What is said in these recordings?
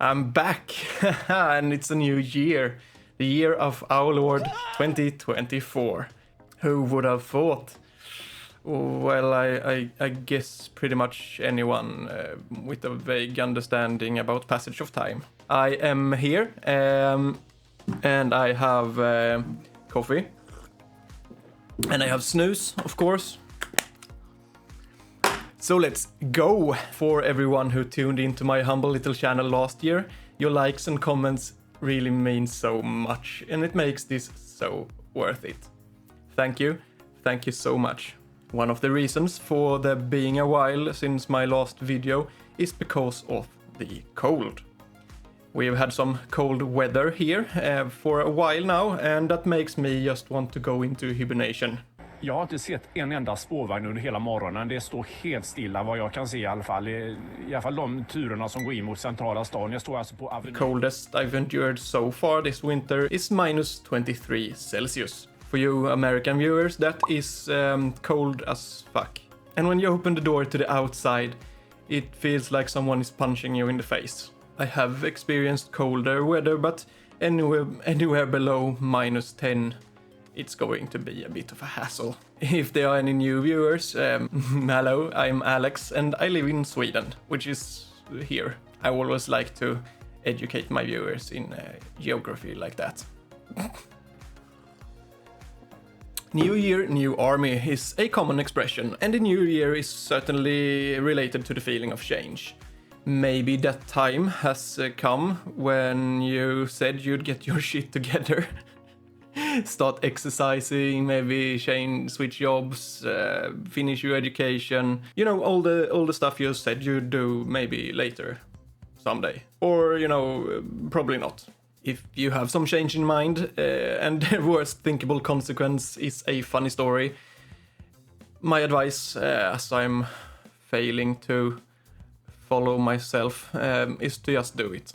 I'm back, and it's a new year. The year of our Lord 2024. Who would have thought? Well, I guess pretty much anyone with a vague understanding about passage of time. I am here, and I have coffee. And I have snooze, of course. So let's go! For everyone who tuned into my humble little channel last year, your likes and comments really mean so much, and it makes this so worth it. Thank you so much. One of the reasons for there being a while since my last video is because of the cold. We have had some cold weather here for a while now, and that makes me just want to go into hibernation. Jag har inte sett en enda spårvagn under hela morgonen. Det står helt stilla vad jag kan se i alla fall. I alla fall de turerna som går in mot centrala stan. Jag står alltså på Avenyn. The coldest I've endured so far this winter is minus 23 Celsius. For you American viewers, that is cold as fuck. And when you open the door to the outside, it feels like someone is punching you in the face. I have experienced colder weather, but anywhere below minus 10, it's going to be a bit of a hassle. If there are any new viewers, hello, I'm Alex and I live in Sweden, which is here. I always like to educate my viewers in geography like that. New year, new army is a common expression, and the new year is certainly related to the feeling of change. Maybe that time has come when you said you'd get your shit together. Start exercising, maybe switch jobs, finish your education. You know, all the stuff you said you'd do maybe later, someday. Or, you know, probably not. If you have some change in mind, and the worst thinkable consequence is a funny story, my advice, as I'm failing to follow myself, is to just do it.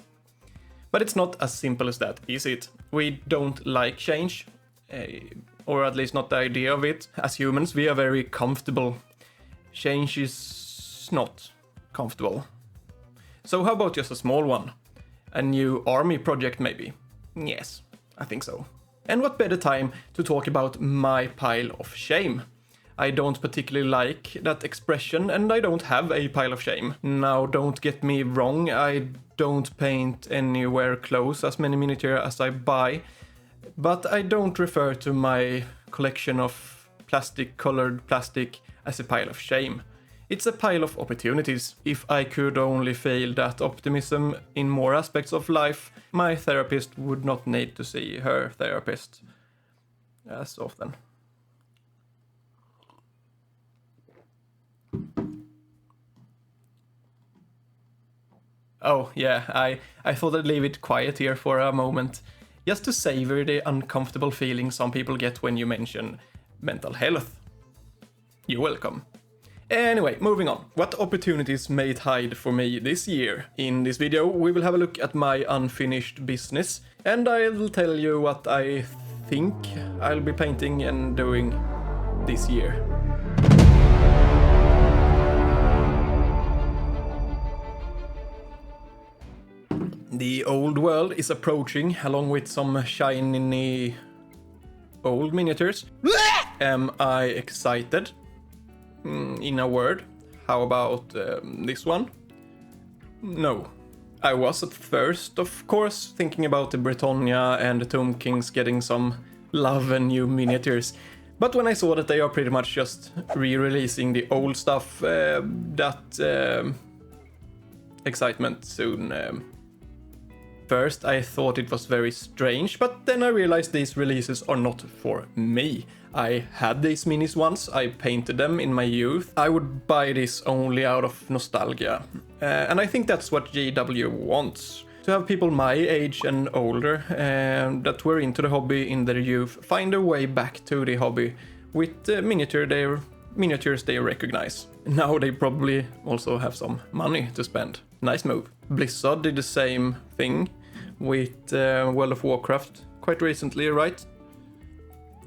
But it's not as simple as that, is it? We don't like change, or at least not the idea of it. As humans, we are very comfortable. Change is not comfortable. So how about just a small one? A new army project, maybe? Yes, I think so. And what better time to talk about my pile of shame? I don't particularly like that expression, and I don't have a pile of shame. Now, don't get me wrong, I don't paint anywhere close as many miniatures as I buy, but I don't refer to my collection of colored plastic as a pile of shame. It's a pile of opportunities. If I could only feel that optimism in more aspects of life, my therapist would not need to see her therapist as often. Oh, yeah, I thought I'd leave it quiet here for a moment, just to savor the uncomfortable feeling some people get when you mention mental health. You're welcome. Anyway, moving on. What opportunities may it hide for me this year? In this video, we will have a look at my unfinished business, and I'll tell you what I think I'll be painting and doing this year. The old world is approaching, along with some shiny old miniatures. Am I excited? In a word. How about this one? No. I was at first, of course, thinking about the Britannia and the Tomb Kings getting some love and new miniatures. But when I saw that they are pretty much just re-releasing the old stuff, that excitement soon... First, I thought it was very strange, but then I realized these releases are not for me. I had these minis once, I painted them in my youth. I would buy this only out of nostalgia. And I think that's what GW wants. To have people my age and older that were into the hobby in their youth find their way back to the hobby with miniatures they recognize. Now they probably also have some money to spend. Nice move. Blizzard did the same thing with World of Warcraft quite recently, right?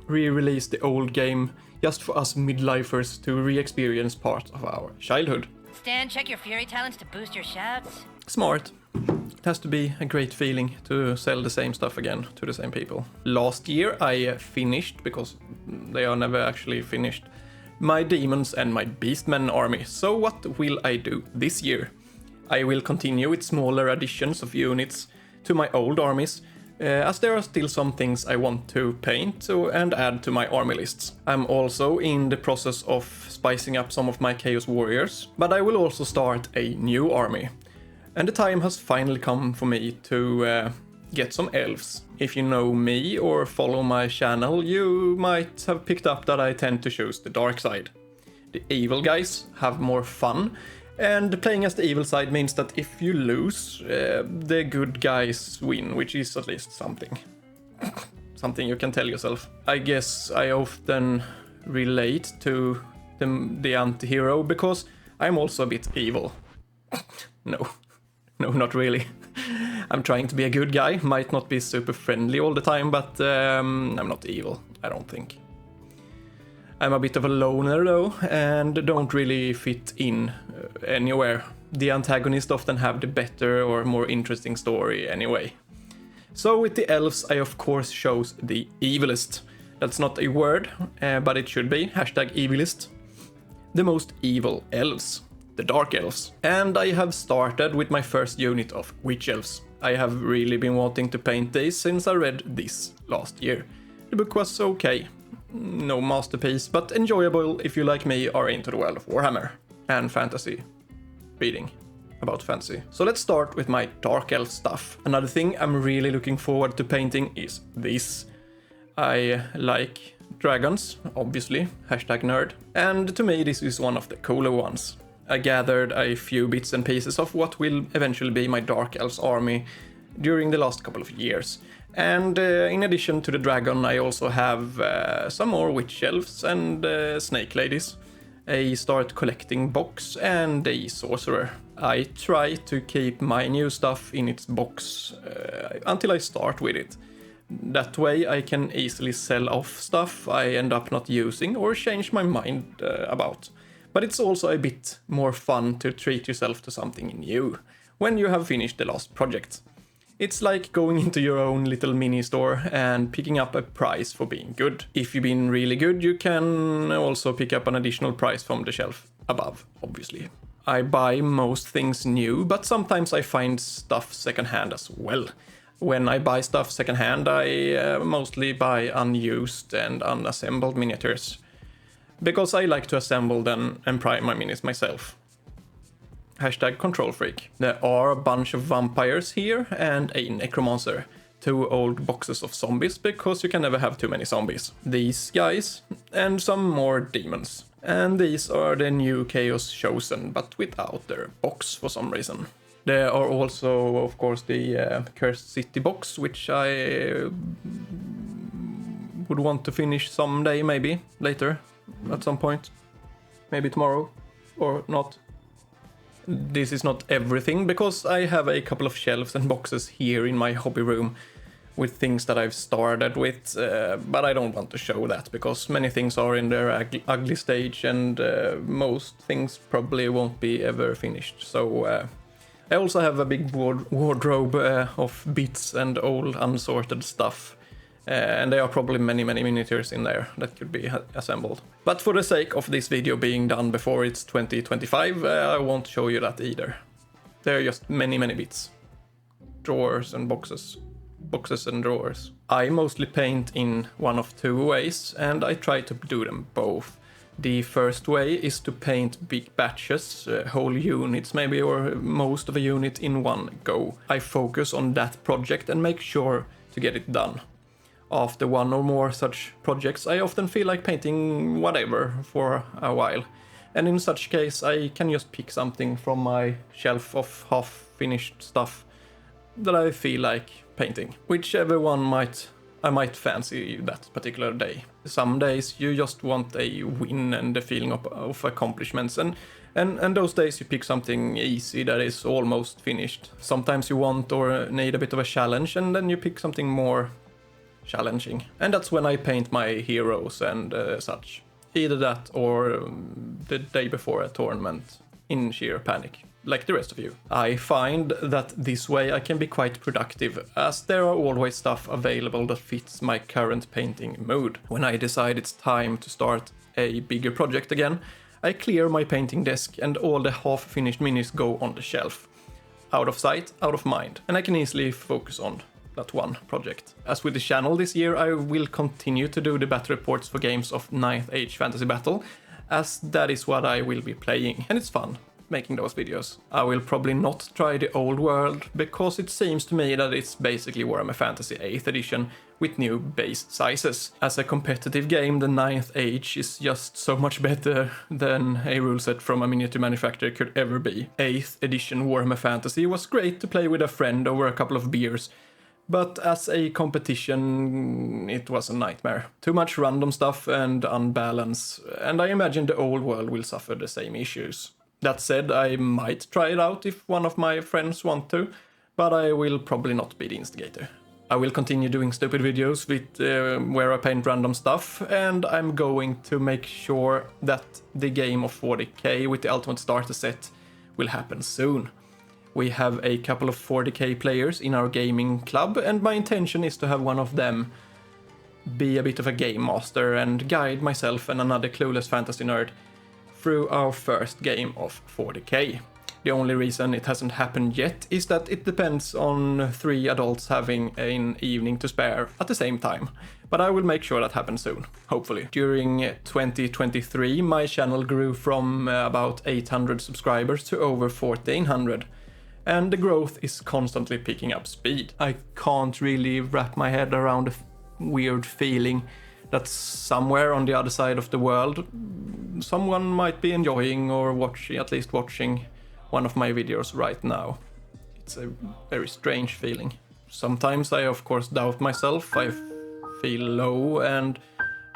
Re-released the old game just for us midlifers to re-experience part of our childhood. Stan, check your fury talents to boost your shouts. Smart. It has to be a great feeling to sell the same stuff again to the same people. Last year I finished, because they are never actually finished, my demons and my beastmen army. So what will I do this year? I will continue with smaller additions of units to my old armies, as there are still some things I want to paint and add to my army lists. I'm also in the process of spicing up some of my Chaos Warriors, but I will also start a new army. And the time has finally come for me to get some elves. If you know me or follow my channel, you might have picked up that I tend to choose the dark side. The evil guys have more fun, and playing as the evil side means that if you lose, the good guys win, which is at least something. Something you can tell yourself. I guess I often relate to the anti-hero because I'm also a bit evil. No, not really. I'm trying to be a good guy, might not be super friendly all the time, but I'm not evil, I don't think. I'm a bit of a loner though, and don't really fit in anywhere. The antagonists often have the better or more interesting story anyway. So with the elves I of course chose the evilest. That's not a word, but it should be, #evilist. The most evil elves. The dark elves. And I have started with my first unit of witch elves. I have really been wanting to paint these since I read this last year. The book was okay. No masterpiece, but enjoyable if you, like me, are into the world of Warhammer and fantasy. Reading about fantasy. So let's start with my dark elf stuff. Another thing I'm really looking forward to painting is this. I like dragons, obviously, #nerd. And to me this is one of the cooler ones. I gathered a few bits and pieces of what will eventually be my Dark Elves army during the last couple of years. And in addition to the dragon, I also have some more witch elves and snake ladies, a start collecting box, and a sorcerer. I try to keep my new stuff in its box until I start with it. That way I can easily sell off stuff I end up not using or change my mind about. But it's also a bit more fun to treat yourself to something new when you have finished the last project. It's like going into your own little mini store and picking up a prize for being good. If you've been really good, you can also pick up an additional prize from the shelf above, obviously. I buy most things new, but sometimes I find stuff secondhand as well. When I buy stuff secondhand, I mostly buy unused and unassembled miniatures, because I like to assemble them and prime my minis myself. #control freak. There are a bunch of vampires here and a necromancer. 2 old boxes of zombies, because you can never have too many zombies. These guys, and some more demons. And these are the new Chaos Chosen, but without their box for some reason. There are also, of course, the Cursed City box, which I would want to finish someday, maybe, later, at some point. Maybe tomorrow, or not. This is not everything, because I have a couple of shelves and boxes here in my hobby room with things that I've started with, but I don't want to show that, because many things are in their ugly stage, and most things probably won't be ever finished. So I also have a big wardrobe of bits and old unsorted stuff. And there are probably many miniatures in there that could be assembled. But for the sake of this video being done before it's 2025, I won't show you that either. There are just many bits. Drawers and boxes. Boxes and drawers. I mostly paint in one of 2 ways, and I try to do them both. The first way is to paint big batches, whole units maybe, or most of a unit in one go. I focus on that project and make sure to get it done. After 1 or more such projects, I often feel like painting whatever for a while. And in such case, I can just pick something from my shelf of half-finished stuff that I feel like painting. Whichever one I might fancy that particular day. Some days you just want a win and the feeling of accomplishments, and those days you pick something easy that is almost finished. Sometimes you want or need a bit of a challenge, and then you pick something more challenging. And that's when I paint my heroes and such. Either that or the day before a tournament in sheer panic. like the rest of you. I find that this way I can be quite productive, as there are always stuff available that fits my current painting mood. When I decide it's time to start a bigger project again, I clear my painting desk and all the half-finished minis go on the shelf. Out of sight, out of mind, and I can easily focus on that one project. As with the channel this year, I will continue to do the battle reports for games of 9th Age Fantasy Battle, as that is what I will be playing, and it's fun making those videos. I will probably not try the old world, because it seems to me that it's basically Warhammer Fantasy 8th edition with new base sizes. As a competitive game, the 9th Age is just so much better than a rule set from a miniature manufacturer could ever be. 8th edition Warhammer Fantasy was great to play with a friend over a couple of beers, but as a competition, it was a nightmare. Too much random stuff and unbalance, and I imagine the old world will suffer the same issues. That said, I might try it out if one of my friends want to, but I will probably not be the instigator. I will continue doing stupid videos with where I paint random stuff, and I'm going to make sure that the game of 40k with the Ultimate Starter set will happen soon. We have a couple of 40k players in our gaming club, and my intention is to have one of them be a bit of a game master and guide myself and another clueless fantasy nerd through our first game of 40k. The only reason it hasn't happened yet is that it depends on 3 adults having an evening to spare at the same time. But I will make sure that happens soon, hopefully. During 2023, my channel grew from about 800 subscribers to over 1400. And the growth is constantly picking up speed. I can't really wrap my head around the weird feeling that somewhere on the other side of the world, someone might be enjoying or at least watching one of my videos right now. It's a very strange feeling. Sometimes I of course doubt myself, I feel low and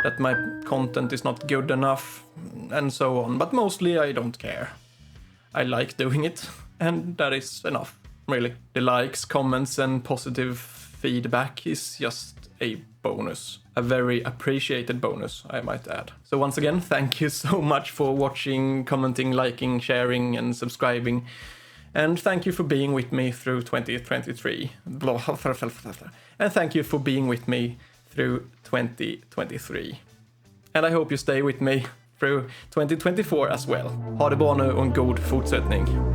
that my content is not good enough and so on, but mostly I don't care. I like doing it, and that is enough, really. The likes, comments and positive feedback is just a bonus. A very appreciated bonus, I might add. So once again, thank you so much for watching, commenting, liking, sharing and subscribing. And thank you for being with me through 2023. And thank you for being with me through 2023. And I hope you stay with me through 2024 as well. Ha det bra nu och en god fortsättning.